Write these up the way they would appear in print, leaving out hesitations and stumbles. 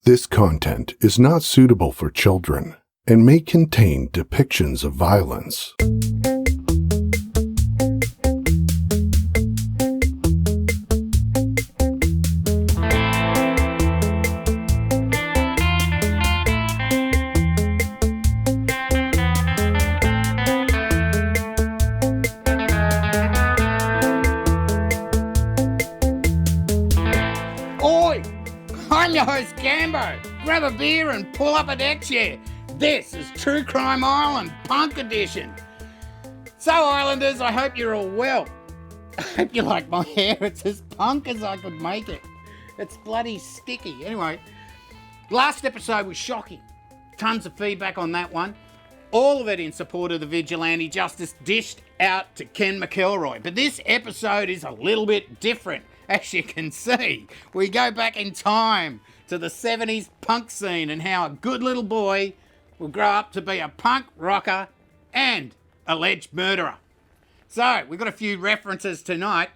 This content is not suitable for children and may contain depictions of violence. I'm your host, Gambo. Grab a beer and pull up a deck chair. This is True Crime Island Punk Edition. So, Islanders, I hope you're all well. I hope you like my hair. It's as punk as I could make it. It's bloody sticky. Anyway, last episode was shocking. Tons of feedback on that one. All of it in support of the vigilante justice dished out to Ken McElroy. But this episode is a little bit different. As you can see, we go back in time to the 70s punk scene and how a good little boy will grow up to be a punk rocker and alleged murderer. So, we've got a few references tonight.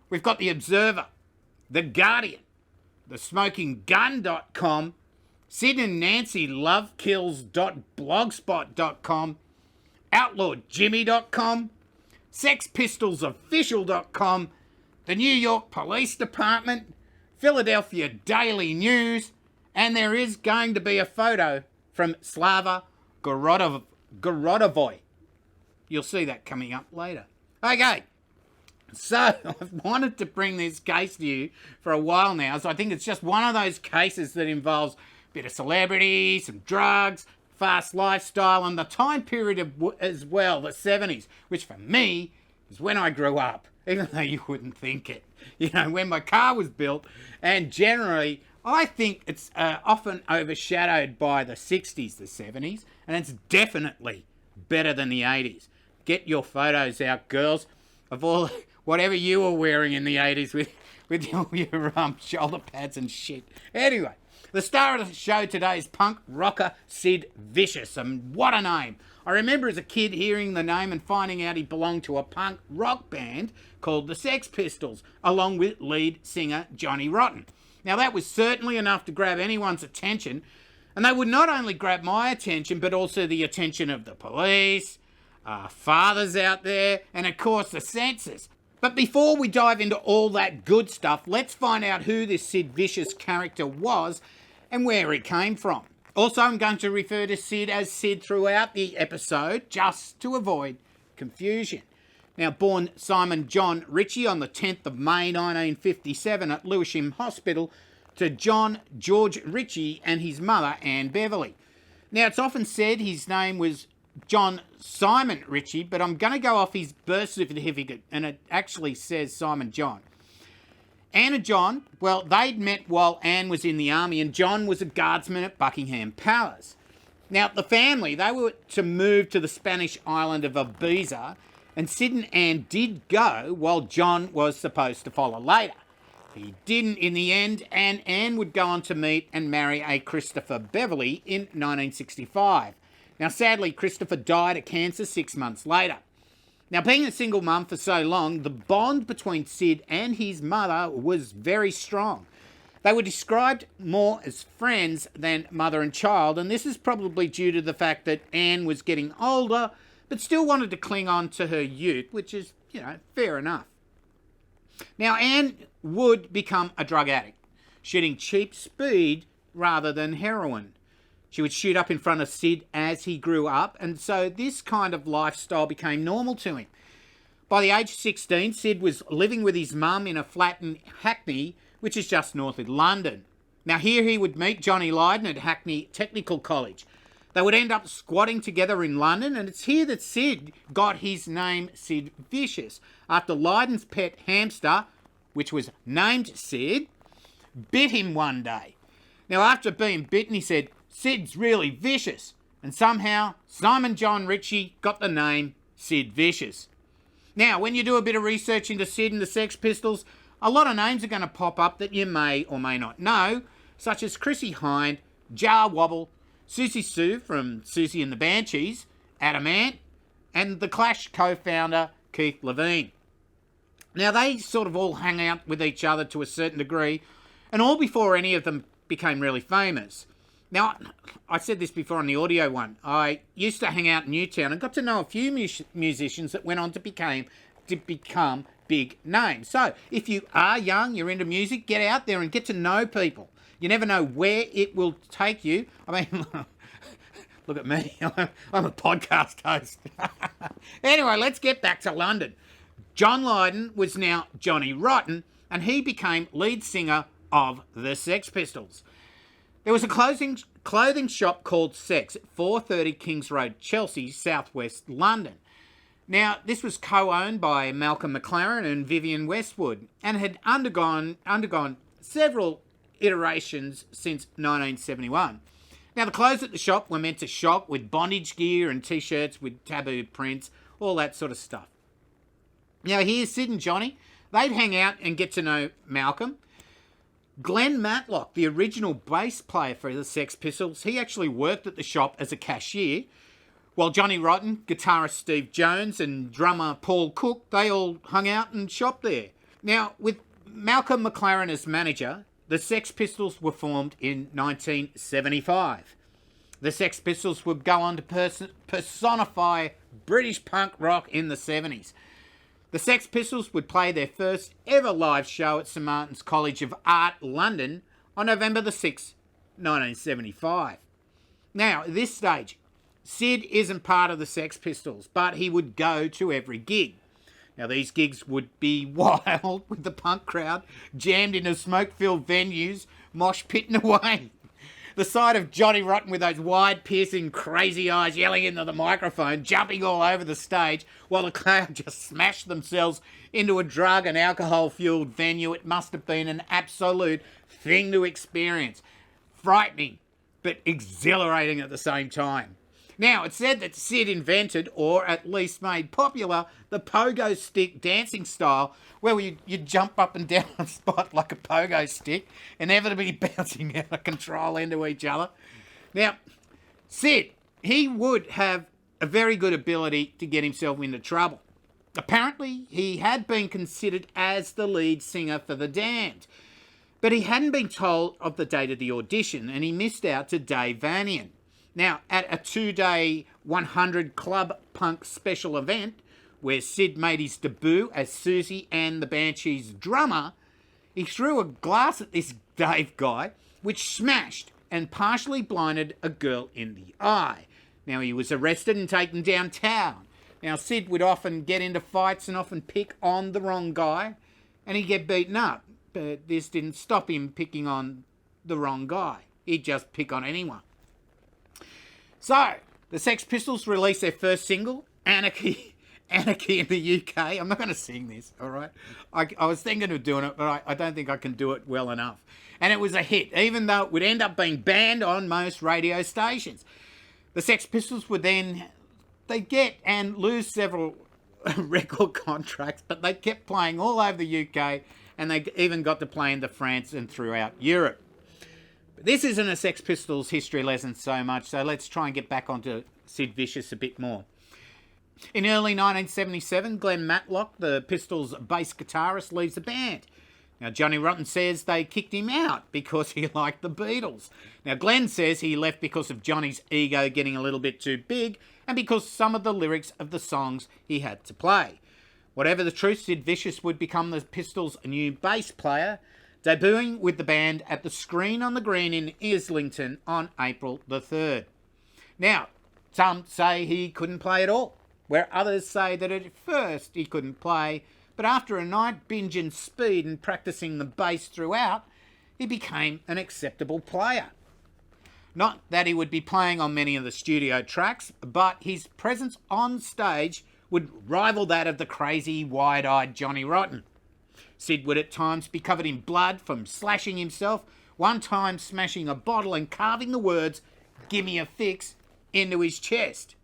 We've got The Observer, The Guardian, TheSmokingGun.com, Sid and Nancy lovekills.blogspot.com, OutlawedJimmy.com, SexPistolsOfficial.com, the New York Police Department, Philadelphia Daily News, and there is going to be a photo from Slava Gorodivoy. You'll see that coming up later. Okay, so I've wanted to bring this case to you for a while now, so I think it's just one of those cases that involves a bit of celebrity, some drugs, fast lifestyle, and the time period as well, the 70s, which for me is when I grew up. Even though you wouldn't think it. You know, when my car was built, and generally, I think it's often overshadowed by the 60s, the 70s, and it's definitely better than the 80s. Get your photos out, girls, of all, whatever you were wearing in the 80s with all your shoulder pads and shit. Anyway, the star of the show today is punk rocker Sid Vicious, and what a name. I remember as a kid hearing the name and finding out he belonged to a punk rock band called the Sex Pistols, along with lead singer Johnny Rotten. Now that was certainly enough to grab anyone's attention, and they would not only grab my attention, but also the attention of the police, fathers out there, and of course the censors. But before we dive into all that good stuff, let's find out who this Sid Vicious character was and where he came from. Also, I'm going to refer to Sid as Sid throughout the episode, just to avoid confusion. Now, born Simon John Ritchie on the 10th of May 1957 at Lewisham Hospital to John George Ritchie and his mother, Anne Beverly. Now, it's often said his name was John Simon Ritchie, but I'm going to go off his birth certificate, and it actually says Simon John. Anne and John, well, they'd met while Anne was in the army and John was a guardsman at Buckingham Palace. Now, the family, they were to move to the Spanish island of Ibiza, and Sid and Anne did go while John was supposed to follow later. He didn't in the end, and Anne would go on to meet and marry a Christopher Beverly in 1965. Now, sadly, Christopher died of cancer 6 months later. Now, being a single mum for so long, the bond between Sid and his mother was very strong. They were described more as friends than mother and child, and this is probably due to the fact that Anne was getting older, but still wanted to cling on to her youth, which is, fair enough. Now, Anne would become a drug addict, shooting cheap speed rather than heroin. She would shoot up in front of Sid as he grew up, and so this kind of lifestyle became normal to him. By the age of 16, Sid was living with his mum in a flat in Hackney, which is just north of London. Now here he would meet Johnny Lydon at Hackney Technical College. They would end up squatting together in London, and it's here that Sid got his name Sid Vicious, after Lydon's pet hamster, which was named Sid, bit him one day. Now after being bitten, he said, "Sid's really vicious," and somehow Simon John Ritchie got the name Sid Vicious. Now, when you do a bit of research into Sid and the Sex Pistols, a lot of names are going to pop up that you may or may not know, such as Chrissie Hynde, Jar Wobble, Susie Sue from Susie and the Banshees, Adam Ant, and the Clash co-founder Keith Levine. Now, they sort of all hang out with each other to a certain degree, and all before any of them became really famous. Now, I said this before on the audio one. I used to hang out in Newtown and got to know a few musicians that went on to become big names. So, if you are young, you're into music, get out there and get to know people. You never know where it will take you. I mean, look at me. I'm a podcast host. Anyway, let's get back to London. John Lydon was now Johnny Rotten, and he became lead singer of the Sex Pistols. There was a clothing shop called Sex at 430 Kings Road, Chelsea, southwest London. Now, this was co-owned by Malcolm McLaren and Vivienne Westwood and had undergone several iterations since 1971. Now, the clothes at the shop were meant to shock with bondage gear and T-shirts with taboo prints, all that sort of stuff. Now, here's Sid and Johnny. They'd hang out and get to know Malcolm. Glenn Matlock, the original bass player for the Sex Pistols, he actually worked at the shop as a cashier, while Johnny Rotten, guitarist Steve Jones and drummer Paul Cook, they all hung out and shopped there. Now, with Malcolm McLaren as manager, the Sex Pistols were formed in 1975. The Sex Pistols would go on to personify British punk rock in the 70s. The Sex Pistols would play their first ever live show at St Martin's College of Art, London, on November the 6th, 1975. Now, at this stage, Sid isn't part of the Sex Pistols, but he would go to every gig. Now, these gigs would be wild, with the punk crowd jammed into smoke-filled venues, mosh pitting away. The sight of Johnny Rotten with those wide, piercing, crazy eyes yelling into the microphone, jumping all over the stage, while the crowd just smashed themselves into a drug and alcohol-fueled venue, it must have been an absolute thing to experience. Frightening, but exhilarating at the same time. Now, it's said that Sid invented, or at least made popular, the pogo stick dancing style, where you jump up and down a spot like a pogo stick, inevitably bouncing out of control into each other. Now, Sid, he would have a very good ability to get himself into trouble. Apparently, he had been considered as the lead singer for The Damned, but he hadn't been told of the date of the audition, and he missed out to Dave Vanian. Now, at a 2-day 100 Club Punk special event, where Sid made his debut as Susie and the Banshees' drummer, he threw a glass at this Dave guy, which smashed and partially blinded a girl in the eye. Now, he was arrested and taken downtown. Now, Sid would often get into fights and often pick on the wrong guy, and he'd get beaten up. But this didn't stop him picking on the wrong guy. He'd just pick on anyone. So, the Sex Pistols released their first single, Anarchy in the UK. I'm not going to sing this, all right? I was thinking of doing it, but I don't think I can do it well enough. And it was a hit, even though it would end up being banned on most radio stations. The Sex Pistols would then, they'd get and lose several record contracts, but they kept playing all over the UK, and they even got to play into France and throughout Europe. But this isn't a Sex Pistols history lesson so much, so let's try and get back onto Sid Vicious a bit more. In early 1977, Glenn Matlock, the Pistols' bass guitarist, leaves the band. Now, Johnny Rotten says they kicked him out because he liked the Beatles. Now, Glenn says he left because of Johnny's ego getting a little bit too big and because some of the lyrics of the songs he had to play. Whatever the truth, Sid Vicious would become the Pistols' new bass player, debuting with the band at the Screen on the Green in Islington on April the 3rd. Now, some say he couldn't play at all, where others say that at first he couldn't play, but after a night binging speed and practicing the bass throughout, he became an acceptable player. Not that he would be playing on many of the studio tracks, but his presence on stage would rival that of the crazy, wide-eyed Johnny Rotten. Sid would at times be covered in blood from slashing himself, one time smashing a bottle and carving the words, "Gimme a fix," into his chest.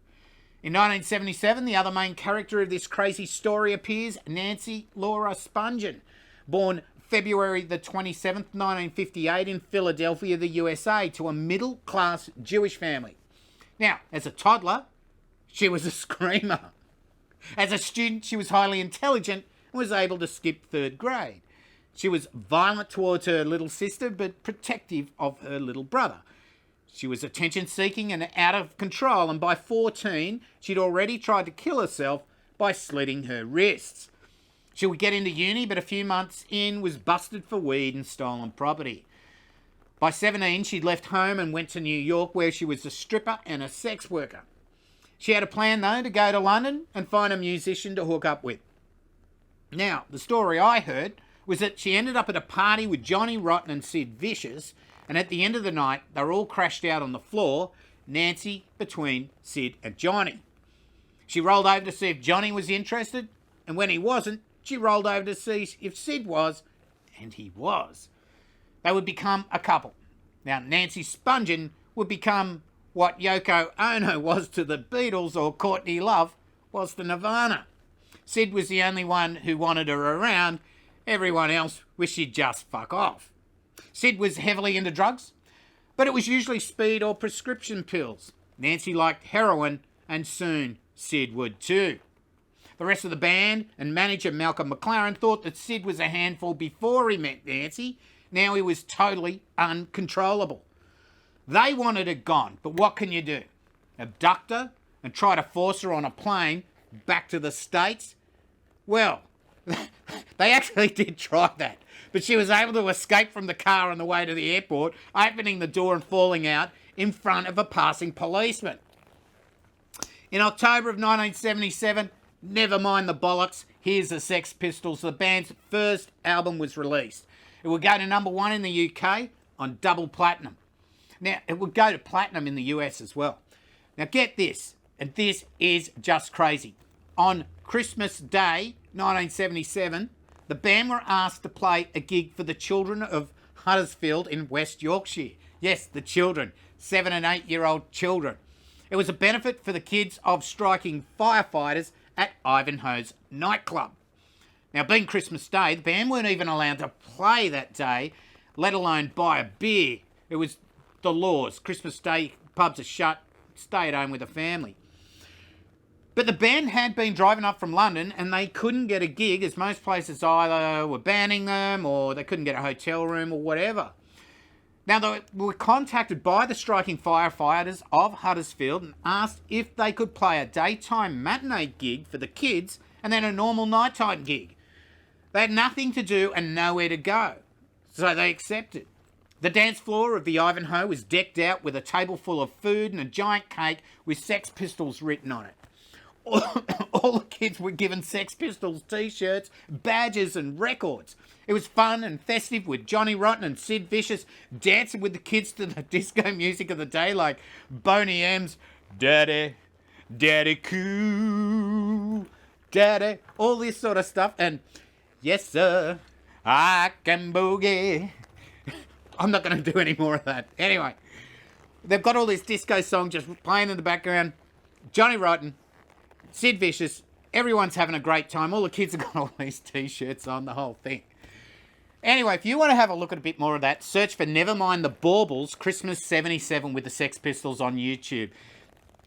In 1977, the other main character of this crazy story appears, Nancy Laura Spungen, born February the 27th, 1958 in Philadelphia, the USA, to a middle-class Jewish family. Now, as a toddler, she was a screamer. As a student, she was highly intelligent and was able to skip 3rd grade. She was violent towards her little sister, but protective of her little brother. She was attention-seeking and out of control, and by 14, she'd already tried to kill herself by slitting her wrists. She would get into uni, but a few months in was busted for weed and stolen property. By 17, she'd left home and went to New York, where she was a stripper and a sex worker. She had a plan, though, to go to London and find a musician to hook up with. Now, the story I heard was that she ended up at a party with Johnny Rotten and Sid Vicious, and at the end of the night, they were all crashed out on the floor, Nancy between Sid and Johnny. She rolled over to see if Johnny was interested, and when he wasn't, she rolled over to see if Sid was, and he was. They would become a couple. Now, Nancy Spungen would become what Yoko Ono was to the Beatles or Courtney Love was to Nirvana. Sid was the only one who wanted her around. Everyone else wished she'd just fuck off. Sid was heavily into drugs, but it was usually speed or prescription pills. Nancy liked heroin, and soon Sid would too. The rest of the band and manager Malcolm McLaren thought that Sid was a handful before he met Nancy. Now he was totally uncontrollable. They wanted her gone, but what can you do? Abduct her and try to force her on a plane back to the States? Well, they actually did try that, but she was able to escape from the car on the way to the airport, opening the door and falling out in front of a passing policeman. In October of 1977, never mind the Bollocks, here's the Sex Pistols. The band's first album was released. It would go to number 1 in the UK on double platinum. Now, it would go to platinum in the US as well. Now, get this, and this is just crazy. On Christmas Day, 1977, the band were asked to play a gig for the children of Huddersfield in West Yorkshire. Yes, the children, 7 and 8-year-old children. It was a benefit for the kids of striking firefighters at Ivanhoe's nightclub. Now, being Christmas Day, the band weren't even allowed to play that day, let alone buy a beer. It was the laws. Christmas Day, pubs are shut, stay at home with the family. But the band had been driving up from London and they couldn't get a gig, as most places either were banning them or they couldn't get a hotel room or whatever. Now, they were contacted by the striking firefighters of Huddersfield and asked if they could play a daytime matinee gig for the kids and then a normal nighttime gig. They had nothing to do and nowhere to go, so they accepted. The dance floor of the Ivanhoe was decked out with a table full of food and a giant cake with Sex Pistols written on it. All the kids were given Sex Pistols t-shirts, badges and records. It was fun and festive, with Johnny Rotten and Sid Vicious dancing with the kids to the disco music of the day, like Boney M's Daddy, Daddy Cool, Daddy, all this sort of stuff. And yes, sir, I can boogie. I'm not going to do any more of that. Anyway, they've got all this disco song just playing in the background. Johnny Rotten, Sid Vicious, everyone's having a great time. All the kids have got all these t-shirts on, the whole thing. Anyway, if you want to have a look at a bit more of that, search for Nevermind the Baubles Christmas 77 with the Sex Pistols on YouTube.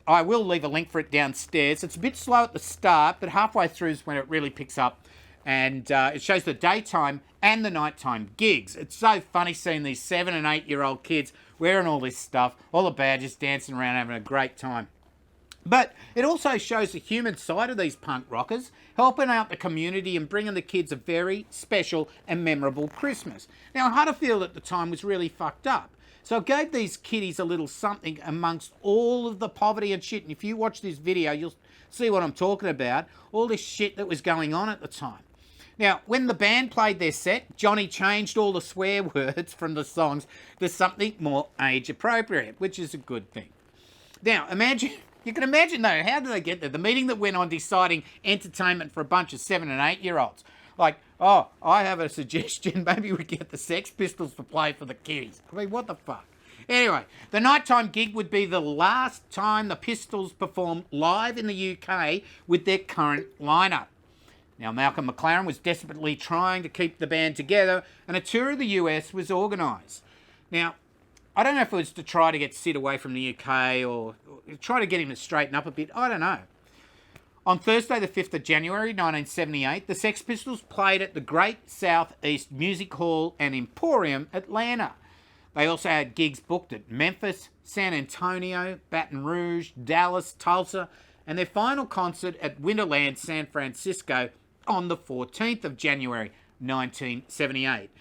I will leave a link for it downstairs. It's a bit slow at the start, but halfway through is when it really picks up. And it shows the daytime and the nighttime gigs. It's so funny seeing these 7 and 8-year-old kids wearing all this stuff, all the badges, dancing around, having a great time. But it also shows the human side of these punk rockers, helping out the community and bringing the kids a very special and memorable Christmas. Now, Huddersfield at the time was really fucked up. So it gave these kiddies a little something amongst all of the poverty and shit. And if you watch this video, you'll see what I'm talking about. All this shit that was going on at the time. Now, when the band played their set, Johnny changed all the swear words from the songs to something more age appropriate, which is a good thing. Now, you can imagine though, how did they get there? The meeting that went on deciding entertainment for a bunch of 7 and 8-year-olds. Like, oh, I have a suggestion, maybe we get the Sex Pistols to play for the kiddies. I mean, what the fuck? Anyway, the nighttime gig would be the last time the Pistols performed live in the UK with their current lineup. Now, Malcolm McLaren was desperately trying to keep the band together, and a tour of the US was organised. Now, I don't know if it was to try to get Sid away from the UK or try to get him to straighten up a bit. I don't know. On Thursday, the 5th of January 1978, the Sex Pistols played at the Great South East Music Hall and Emporium, Atlanta. They also had gigs booked at Memphis, San Antonio, Baton Rouge, Dallas, Tulsa, and their final concert at Winterland, San Francisco on the 14th of January 1978.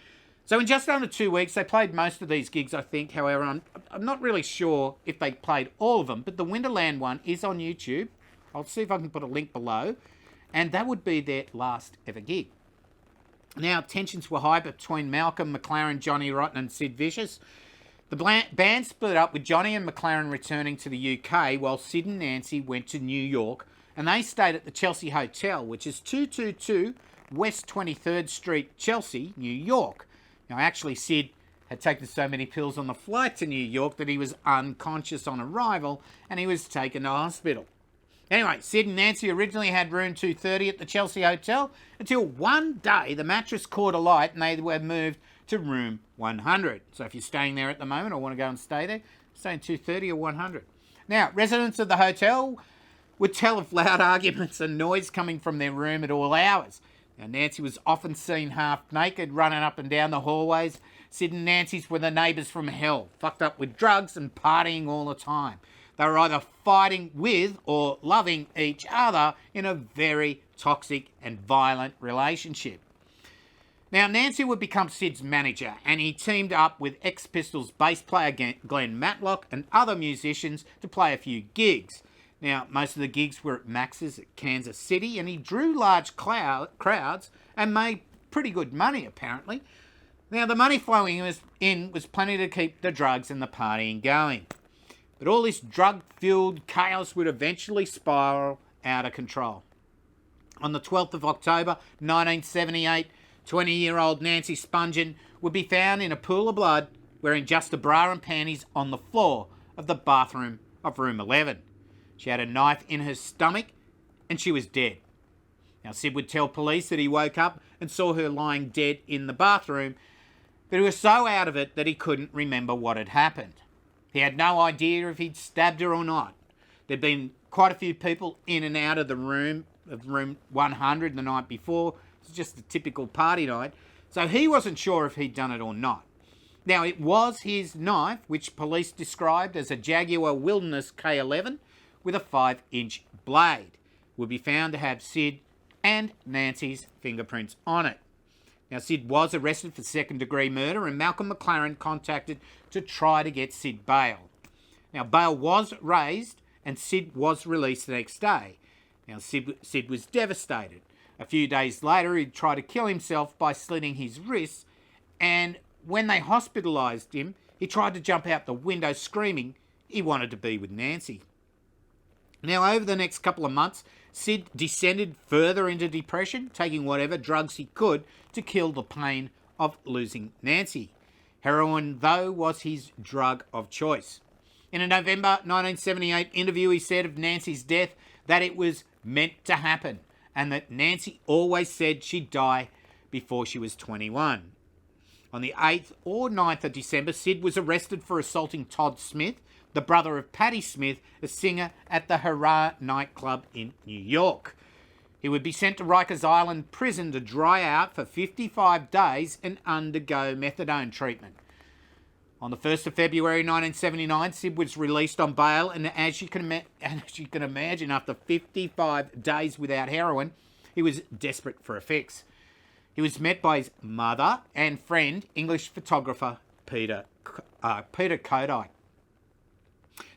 So in just under 2 weeks, they played most of these gigs, I think. However, I'm not really sure if they played all of them, but the Winterland one is on YouTube. I'll see if I can put a link below. And that would be their last ever gig. Now, tensions were high between Malcolm McLaren, Johnny Rotten and Sid Vicious. The band split up with Johnny and McLaren returning to the UK while Sid and Nancy went to New York, and they stayed at the Chelsea Hotel, which is 222 West 23rd Street, Chelsea, New York. Now, actually, Sid had taken so many pills on the flight to New York that he was unconscious on arrival, and he was taken to hospital. Anyway, Sid and Nancy originally had room 230 at the Chelsea Hotel until one day the mattress caught alight and they were moved to room 100. So if you're staying there at the moment or want to go and stay there, stay in 230 or 100. Now, residents of the hotel would tell of loud arguments and noise coming from their room at all hours. Now, Nancy was often seen half naked running up and down the hallways. Sid and Nancy's were the neighbours from hell, fucked up with drugs and partying all the time. They were either fighting with or loving each other in a very toxic and violent relationship. Now, Nancy would become Sid's manager, and he teamed up with ex-Pistols bass player Glenn Matlock and other musicians to play a few gigs. Now, most of the gigs were at Max's at Kansas City, and he drew large crowds and made pretty good money, apparently. Now, the money flowing was plenty to keep the drugs and the partying going. But all this drug-fueled chaos would eventually spiral out of control. On the 12th of October 1978, 20-year-old Nancy Spungen would be found in a pool of blood wearing just a bra and panties on the floor of the bathroom of room 11. She had a knife in her stomach and she was dead. Now, Sid would tell police that he woke up and saw her lying dead in the bathroom, but he was so out of it that he couldn't remember what had happened. He had no idea if he'd stabbed her or not. There'd been quite a few people in and out of room 100 the night before. It was just a typical party night. So he wasn't sure if he'd done it or not. Now, it was his knife, which police described as a Jaguar Wilderness K11 with a 5-inch blade, would be found to have Sid and Nancy's fingerprints on it. Now, Sid was arrested for second-degree murder and Malcolm McLaren contacted to try to get Sid bail. Now, bail was raised and Sid was released the next day. Now, Sid was devastated. A few days later, he tried to kill himself by slitting his wrists, and when they hospitalised him, he tried to jump out the window screaming he wanted to be with Nancy. Now, over the next couple of months, Sid descended further into depression, taking whatever drugs he could to kill the pain of losing Nancy. Heroin, though, was his drug of choice. In a November 1978 interview, he said of Nancy's death that it was meant to happen and that Nancy always said she'd die before she was 21. On the 8th or 9th of December, Sid was arrested for assaulting Todd Smith, the brother of Patti Smith, a singer at the Hurrah nightclub in New York. He would be sent to Rikers Island prison to dry out for 55 days and undergo methadone treatment. On the 1st of February 1979, Sid was released on bail, and as you can imagine, after 55 days without heroin, he was desperate for a fix. He was met by his mother and friend, English photographer Peter Kodak.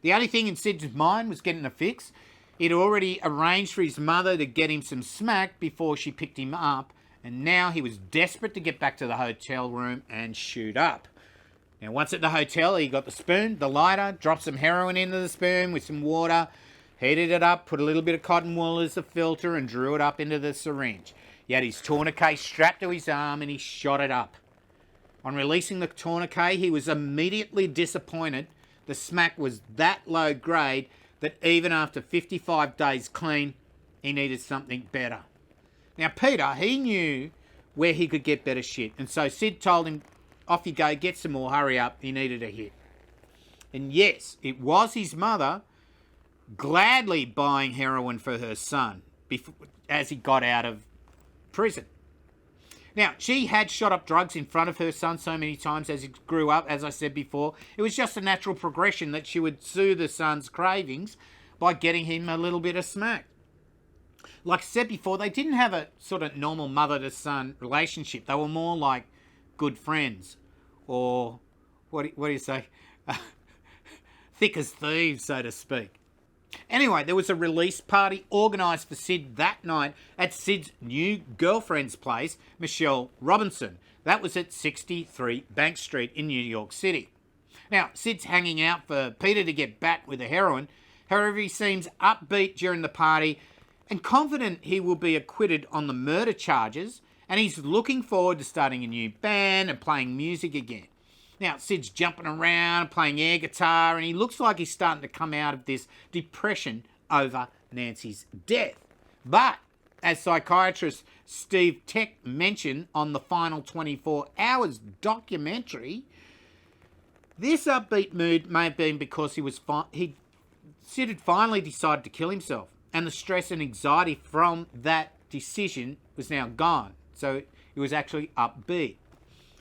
The only thing in Sid's mind was getting a fix. He'd already arranged for his mother to get him some smack before she picked him up, and now he was desperate to get back to the hotel room and shoot up. Now, once at the hotel, he got the spoon, the lighter, dropped some heroin into the spoon with some water, heated it up, put a little bit of cotton wool as a filter, and drew it up into the syringe. He had his tourniquet strapped to his arm, and he shot it up. On releasing the tourniquet, he was immediately disappointed. The smack was that low grade that even after 55 days clean, he needed something better. Now, Peter, he knew where he could get better shit, and so Sid told him, off you go, get some more, hurry up, he needed a hit. And yes, it was his mother gladly buying heroin for her son. as he got out of prison. Now, she had shot up drugs in front of her son so many times as he grew up, as I said before. It was just a natural progression that she would soothe her son's cravings by getting him a little bit of smack. Like I said before, they didn't have a sort of normal mother-to-son relationship. They were more like good friends, or what do you say? Thick as thieves, so to speak. Anyway, there was a release party organised for Sid that night at Sid's new girlfriend's place, Michelle Robinson. That was at 63 Bank Street in New York City. Now, Sid's hanging out for Peter to get back with the heroine. However, he seems upbeat during the party and confident he will be acquitted on the murder charges, and he's looking forward to starting a new band and playing music again. Now, Sid's jumping around, playing air guitar, and he looks like he's starting to come out of this depression over Nancy's death. But, as psychiatrist Steve Tech mentioned on the Final 24 Hours documentary, this upbeat mood may have been because Sid had finally decided to kill himself, and the stress and anxiety from that decision was now gone. So he was actually upbeat.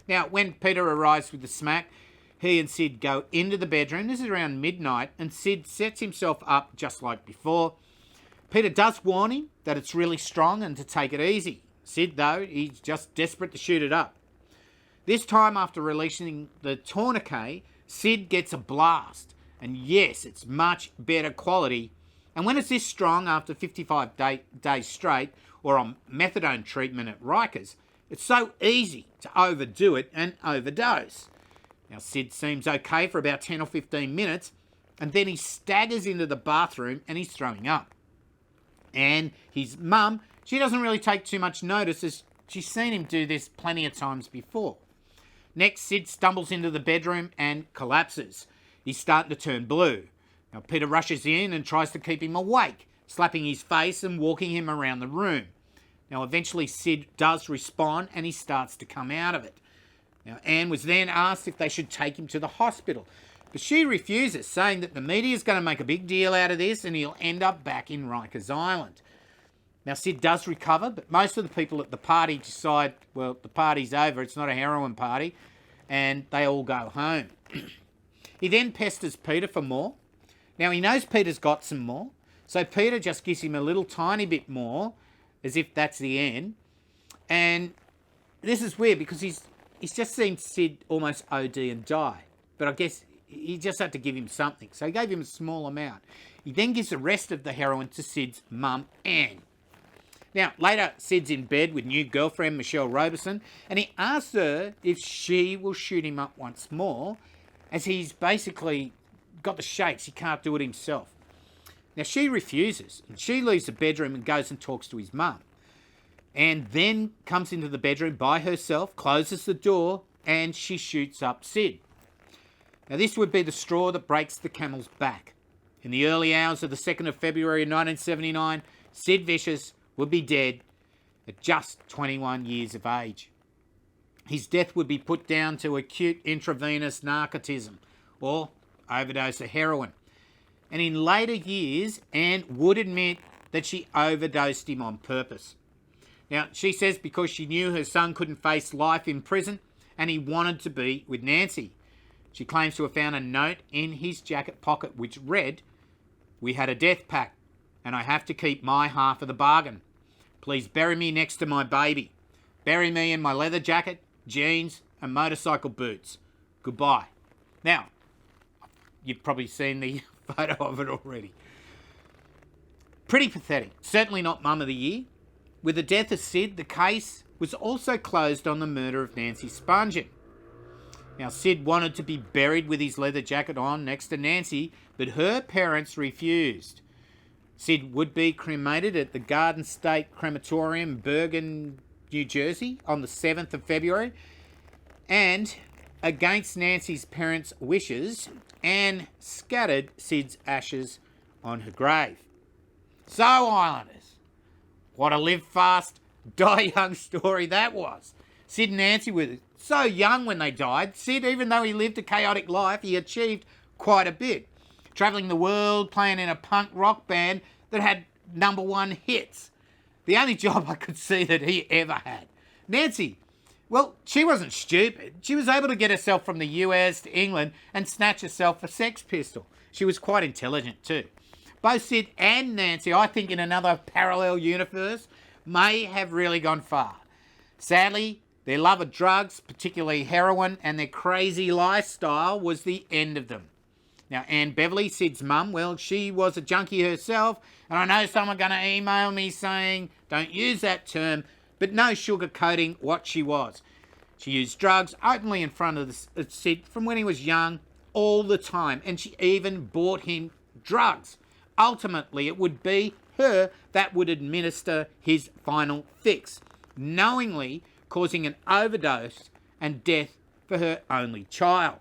Now, when Peter arrives with the smack, he and Sid go into the bedroom. This is around midnight, and Sid sets himself up just like before. Peter does warn him that it's really strong and to take it easy. Sid, though, he's just desperate to shoot it up. This time, after releasing the tourniquet, Sid gets a blast. And yes, it's much better quality. And when it's this strong after 55 days straight, or on methadone treatment at Rikers, it's so easy to overdo it and overdose. Now, Sid seems okay for about 10 or 15 minutes, and then he staggers into the bathroom and he's throwing up. And his mum, she doesn't really take too much notice as she's seen him do this plenty of times before. Next, Sid stumbles into the bedroom and collapses. He's starting to turn blue. Now, Peter rushes in and tries to keep him awake, slapping his face and walking him around the room. Now, eventually, Sid does respond and he starts to come out of it. Now, Anne was then asked if they should take him to the hospital, but she refuses, saying that the media is going to make a big deal out of this and he'll end up back in Rikers Island. Now, Sid does recover, but most of the people at the party decide, well, the party's over, it's not a heroin party, and they all go home. He then pesters Peter for more. Now, he knows Peter's got some more, so Peter just gives him a little tiny bit more, as if that's the end. And this is weird because he's just seen Sid almost OD and die. But I guess he just had to give him something. So he gave him a small amount. He then gives the rest of the heroin to Sid's mum, Anne. Now, later, Sid's in bed with new girlfriend Michelle Robinson, and he asks her if she will shoot him up once more, as he's basically got the shakes. He can't do it himself. Now, she refuses, and she leaves the bedroom and goes and talks to his mum. And then comes into the bedroom by herself, closes the door, and she shoots up Sid. Now, this would be the straw that breaks the camel's back. In the early hours of the 2nd of February 1979, Sid Vicious would be dead at just 21 years of age. His death would be put down to acute intravenous narcotism, or overdose of heroin. And in later years, Anne would admit that she overdosed him on purpose. Now, she says because she knew her son couldn't face life in prison and he wanted to be with Nancy. She claims to have found a note in his jacket pocket which read, "We had a death pact and I have to keep my half of the bargain. Please bury me next to my baby. Bury me in my leather jacket, jeans and motorcycle boots. Goodbye." Now, you've probably seen the photo of it already. Pretty pathetic. Certainly not Mum of the Year. With the death of Sid, the case was also closed on the murder of Nancy Spungen. Now, Sid wanted to be buried with his leather jacket on next to Nancy, but her parents refused. Sid would be cremated at the Garden State Crematorium, Bergen, New Jersey, on the 7th of February, and against Nancy's parents' wishes, Anne scattered Sid's ashes on her grave. So, Islanders, what a live fast, die young story that was. Sid and Nancy were so young when they died. Sid, even though he lived a chaotic life, he achieved quite a bit. Travelling the world, playing in a punk rock band that had #1 hits. The only job I could see that he ever had. Nancy, well, she wasn't stupid. She was able to get herself from the US to England and snatch herself a Sex Pistol. She was quite intelligent too. Both Sid and Nancy, I think in another parallel universe, may have really gone far. Sadly, their love of drugs, particularly heroin, and their crazy lifestyle was the end of them. Now, Anne Beverly, Sid's mum, well, she was a junkie herself, and I know some are going to email me saying, don't use that term, but no sugarcoating what she was. She used drugs openly in front of Sid from when he was young, all the time, and she even bought him drugs. Ultimately, it would be her that would administer his final fix, knowingly causing an overdose and death for her only child.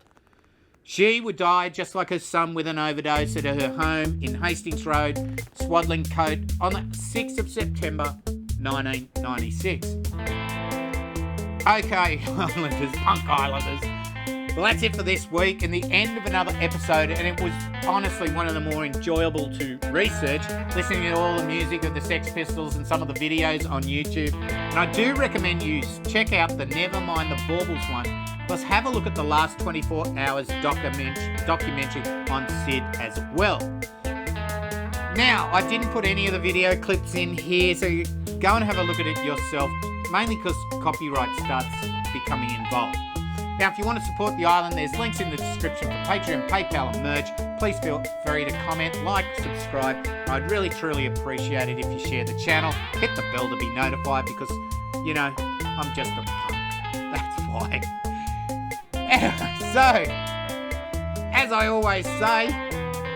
She would die just like her son with an overdose at her home in Hastings Road, Swaddling Coat, on the 6th of September 1996. Okay, Islanders, Punk Islanders. Well, that's it for this week and the end of another episode, and it was honestly one of the more enjoyable to research, listening to all the music of the Sex Pistols and some of the videos on YouTube. And I do recommend you check out the Nevermind the Baubles one, plus have a look at the last 24 hours documentary on Sid as well. Now, I didn't put any of the video clips in here, so go and have a look at it yourself, mainly because copyright starts becoming involved. Now, if you want to support the island, there's links in the description for Patreon, PayPal and merch. Please feel free to comment, like, subscribe. I'd really, truly appreciate it if you share the channel. Hit the bell to be notified because, you know, I'm just a punk. That's why. So, as I always say,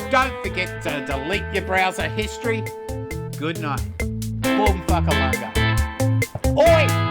don't forget to delete your browser history. Good night. Boom fuckalunga. Oi!